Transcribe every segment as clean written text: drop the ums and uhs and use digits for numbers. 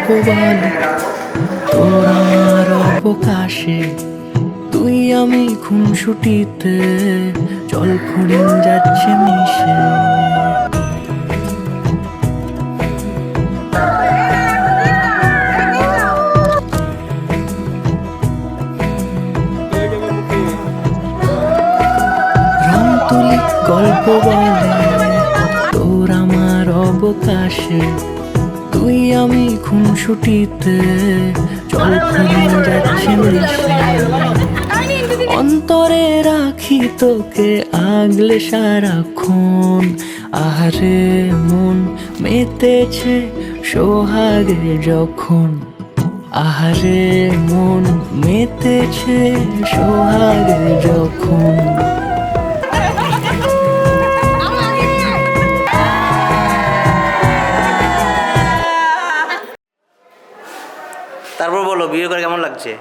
বলে তোর আমার অবকাশে, তুই আমি খুনসুটিতে জল ফুরিয়ে যাচ্ছে মিশে। রং তুলি গল্প বলে তোর আমার অবকাশে, তুই আমি খুনসুটিতে জল ফুরিয়ে যাচ্ছে মিশে। অন্তরে রাখি তোকে আগলে সারাক্ষণ, আহারে মন মেতেছে সোহাগে যখন, আহারে মন মেতেছে সোহাগে যখন। তারপর বলো বিয়ে করে কেমন লাগছে?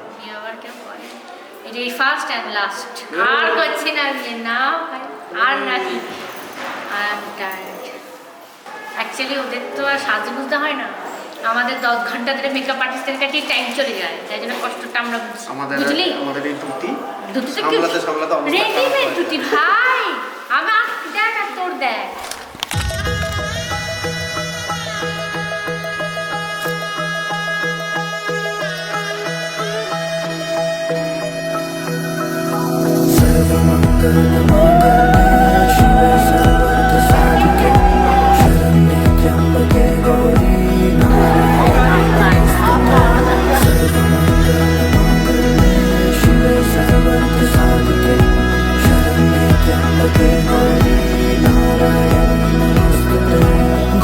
এটাই ফার্স্ট অ্যান্ড লাস্ট, আর করছি না বিয়ে, না ভাই আর নাকি। অ্যাকচুয়ালি ওদের তো আর সাজু বুঝতে হয় না, আমাদের 10 ঘন্টা ধরে মেকআপ আর্টিস্টের কাছে টাইম চলে যায়, তাই জন্য কষ্টটা আমরা বুঝি, বুঝলি? আমাদের এই দুটি সামলাতে রেডিমেড দুটি ভাই, আমার দেখ আর তোর দেখ।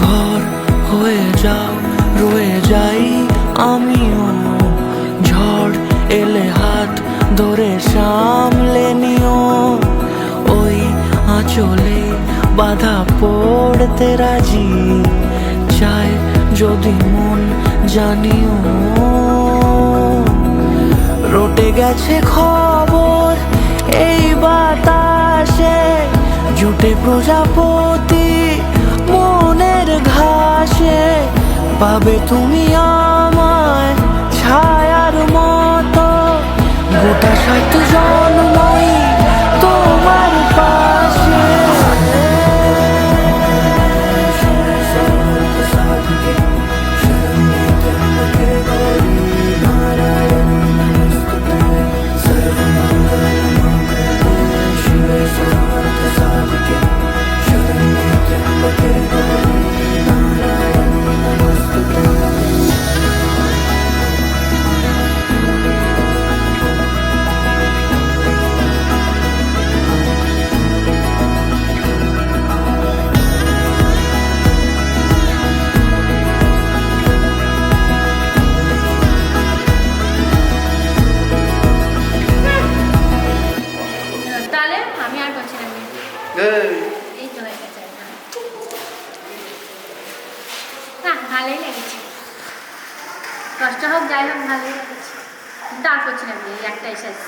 ঘর হয়ে যাও রয়ে যাই আমিও, ঝড় এলে হাত ধরে সামলে নিও, ওই আঁচলে বাধা পড়তে রাজি, চাই যদি মন জানিও। রটে গেছে খবর এই বাতাসে, জুটে প্রজাপতি মনের ঘাসে, পাবে তুমি আমায় ছায়ার মতো, গোটা 7 জন্মই তোমার পাশে। তাহলে আমি আর করছি না বিয়ে, এই তো হয়ে গেছে। না ভালোই লেগেছে, কষ্ট হোক যাই হোক ভালোই লেগেছে, কিন্তু আর করছি না বিয়ে, একটাই শেষ।